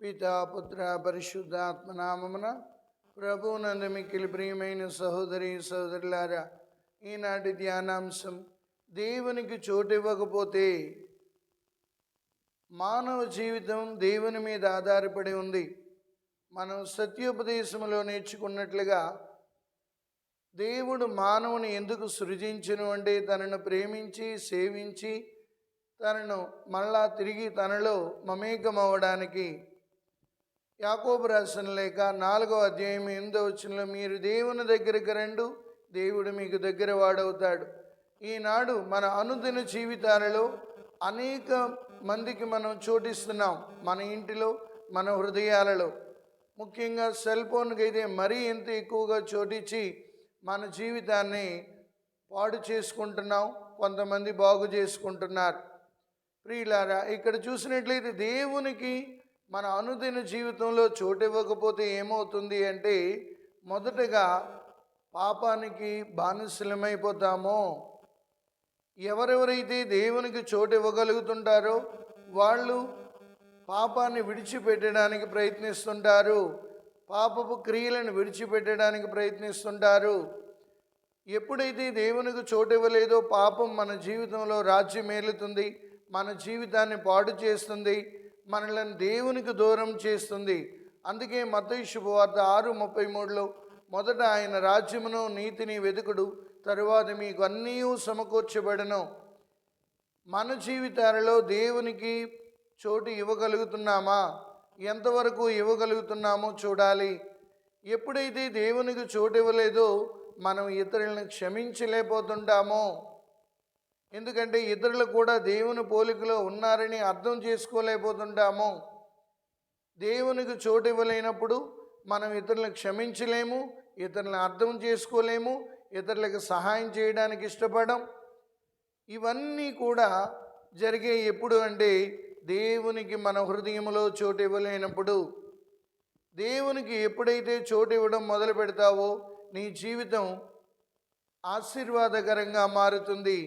పితా పుత్ర పరిశుద్ధాత్మ నామమున ప్రభువునందు మిక్కిలి ప్రియమైన సహోదరి సహోదరులారా, ఈనాటి ధ్యానాంశం దేవునికి చోటు ఇవ్వకపోతే. మానవ జీవితం దేవుని మీద ఆధారపడి ఉంది. మనం సత్యోపదేశంలో నేర్చుకున్నట్లుగా దేవుడు మానవుని ఎందుకు సృజించును అంటే తనను ప్రేమించి సేవించి తనను మళ్ళా తిరిగి తనలో మమేకమవ్వడానికి. యాకోబు రాసిన లేఖ 4వ అధ్యాయం 8వ వచనంలో, మీరు దేవుని దగ్గరికి రండు, దేవుడు మీకు దగ్గర వాడవుతాడు. ఈనాడు మన అనుదిన జీవితాలలో అనేక మందికి మనం చోటిస్తున్నాం. మన ఇంటిలో, మన హృదయాలలో, ముఖ్యంగా సెల్ ఫోన్కి అయితే మరీ ఎంత ఎక్కువగా చోటిచ్చి మన జీవితాన్ని పాడు చేసుకుంటున్నాం. కొంతమంది బాగు చేసుకుంటున్నారు. ప్రియులారా, ఇక్కడ చూసినట్లయితే దేవునికి మన అనుదిన జీవితంలో చోటు ఇవ్వకపోతే ఏమవుతుంది అంటే, మొదటగా పాపానికి బానిసలమైపోతామో. ఎవరెవరైతే దేవునికి చోటు ఇవ్వగలుగుతుంటారో వాళ్ళు పాపాన్ని విడిచిపెట్టడానికి ప్రయత్నిస్తుంటారు, పాపపు క్రియలను విడిచిపెట్టడానికి ప్రయత్నిస్తుంటారు. ఎప్పుడైతే దేవునికి చోటు ఇవ్వలేదో పాపం మన జీవితంలో రాజ్యం ఏలుతుంది, మన జీవితాన్ని పాడు చేస్తుంది, మనల్ని దేవునికి దూరం చేస్తుంది. అందుకే మత్తయి శుభవార్త 6:33లో, మొదట ఆయన రాజ్యమును నీతిని వెతుకుడు, తరువాత మీకు అన్నీ సమకూర్చబడను. మన జీవితాలలో దేవునికి చోటు ఇవ్వగలుగుతున్నామా? ఎంతవరకు ఇవ్వగలుగుతున్నామో చూడాలి. ఎప్పుడైతే దేవునికి చోటు ఇవ్వలేదో మనం ఇతరులను క్షమించలేకపోతుంటామో. ఎందుకంటే ఇతరులు కూడా దేవుని పోలికలో ఉన్నారని అర్థం చేసుకోలేకపోతుంటాము. దేవునికి చోటు ఇవ్వలేనప్పుడు మనం ఇతరులను క్షమించలేము, ఇతరులను అర్థం చేసుకోలేము, ఇతరులకు సహాయం చేయడానికి ఇష్టపడం. ఇవన్నీ కూడా జరిగే ఎప్పుడు అంటే దేవునికి మన హృదయంలో చోటు ఇవ్వలేనప్పుడు. దేవునికి ఎప్పుడైతే చోటు ఇవ్వడం మొదలు పెడతావో నీ జీవితం ఆశీర్వాదకరంగా మారుతుంది.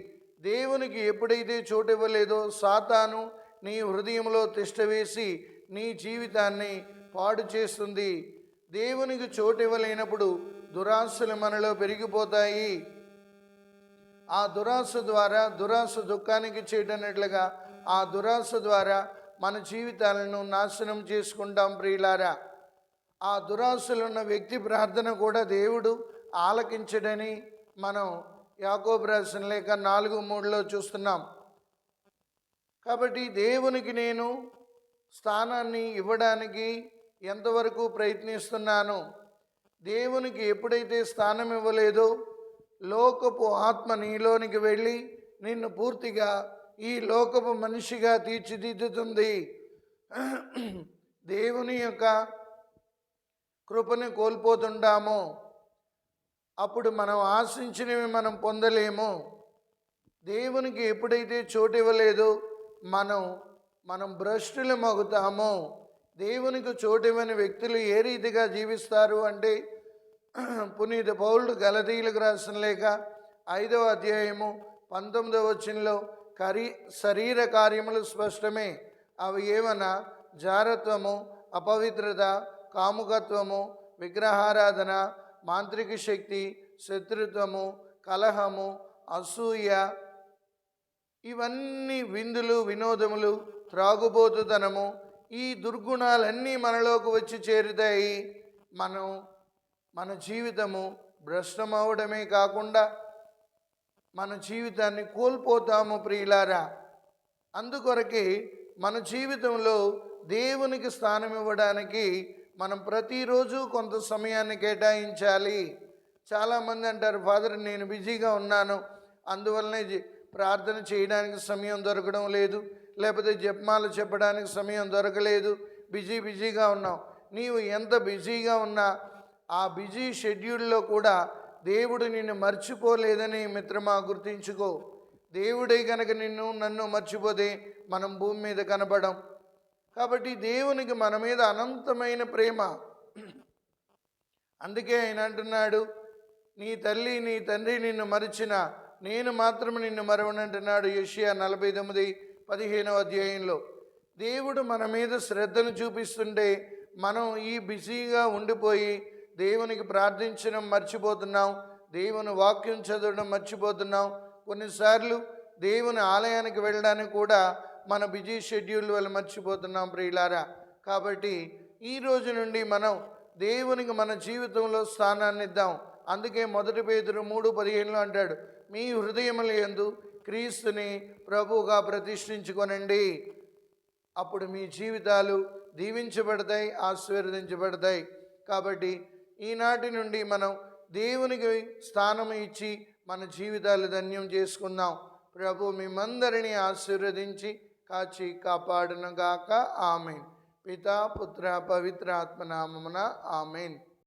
దేవునికి ఎప్పుడైతే చోటు ఇవ్వలేదో సాతాను నీ హృదయంలో తిష్టవేసి నీ జీవితాన్ని పాడు చేస్తుంది. దేవునికి చోటు ఇవ్వలేనప్పుడు దురాశలు మనలో పెరిగిపోతాయి. ఆ దురాశ ద్వారా, దురాశ దుఃఖానికి చేయటన్నట్లుగా ఆ దురాశ ద్వారా మన జీవితాలను నాశనం చేసుకుంటాం. ప్రియులారా, ఆ దురాశలున్న వ్యక్తి ప్రార్థన కూడా దేవుడు ఆలకించడని మనం యాకోబు రాసిన లేఖ 4:3లో చూస్తున్నాం. కాబట్టి దేవునికి నేను స్థానాన్ని ఇవ్వడానికి ఎంతవరకు ప్రయత్నిస్తున్నాను? దేవునికి ఎప్పుడైతే స్థానం ఇవ్వలేదో లోకపు ఆత్మ నీలోనికి వెళ్ళి నిన్ను పూర్తిగా ఈ లోకపు మనిషిగా తీర్చిదిద్దుతుంది. దేవుని యొక్క కృపను కోల్పోతుంటాము. అప్పుడు మనం ఆశించినవి మనం పొందలేము. దేవునికి ఎప్పుడైతే చోటు ఇవ్వలేదో మనం భ్రష్టులమగుతామో. దేవునికి చోటు ఇవ్వని వ్యక్తులు ఏ రీతిగా జీవిస్తారు అంటే, పునీత పౌలుడు గలతీయులకు రాసిన లేఖ 5వ అధ్యాయము 19వ వచనంలో, శరీర కార్యములు స్పష్టమే. అవి ఏమన్నా జారత్వము, అపవిత్రత, కాముకత్వము, విగ్రహారాధన, మాంత్రిక శక్తి, శత్రుత్వము, కలహము, అసూయ, ఇవన్నీ విందులు, వినోదములు, త్రాగుబోతుతనము, ఈ దుర్గుణాలన్నీ మనలోకి వచ్చి చేరుతాయి. మన జీవితము భ్రష్టమవడమే కాకుండా మన జీవితాన్ని కోల్పోతాము. ప్రియులారా, అందుకొరకే మన జీవితంలో దేవునికి స్థానం ఇవ్వడానికి మనం ప్రతిరోజు కొంత సమయాన్ని కేటాయించాలి. చాలామంది అంటారు, ఫాదర్ నేను బిజీగా ఉన్నాను, అందువల్లనే ప్రార్థన చేయడానికి సమయం దొరకడం లేదు, లేకపోతే జపమాల చెప్పడానికి సమయం దొరకలేదు, బిజీగా ఉన్నావు. నీవు ఎంత బిజీగా ఉన్నా ఆ బిజీ షెడ్యూల్లో కూడా దేవుడు నిన్ను మర్చిపోలేదని మిత్రమా గుర్తించుకో. దేవుడే కనుక నన్ను మర్చిపోతే మనం భూమి మీద కనబడం. కాబట్టి దేవునికి మన మీద అనంతమైన ప్రేమ. అందుకే ఆయన అంటున్నాడు, నీ తల్లి నీ తండ్రి నిన్ను మరిచిన నేను మాత్రం నిన్ను మరవనంటున్నాడు. యెషయా 49:15వ అధ్యాయంలో. దేవుడు మన మీద శ్రద్ధను చూపిస్తుంటే మనం ఈ బిజీగా ఉండిపోయి దేవునికి ప్రార్థించడం మర్చిపోతున్నాం, దేవుని వాక్యం చదవడం మర్చిపోతున్నాం. కొన్నిసార్లు దేవుని ఆలయానికి వెళ్ళడానికి కూడా మన బిజీ షెడ్యూల్ వల్ల మర్చిపోతున్నాం ప్రియులారా. కాబట్టి ఈ రోజు నుండి మనం దేవునికి మన జీవితంలో స్థానాన్ని ఇద్దాం. అందుకే 1 పేతురు 3:15 అంటాడు, మీ హృదయముల యందు క్రీస్తుని ప్రభువుగా ప్రతిష్ఠించుకొనండి. అప్పుడు మీ జీవితాలు దీవించబడతాయి, ఆశీర్వదించబడతాయి. కాబట్టి ఈనాటి నుండి మనం దేవునికి స్థానం ఇచ్చి మన జీవితాలు ధన్యం చేసుకుందాం. ప్రభు మిమ్మందరినీ ఆశీర్వదించి కాచి కాపాడునుగాక. ఆమెన్. పితా పుత్ర పవిత్ర ఆత్మ నామమున ఆమెన్.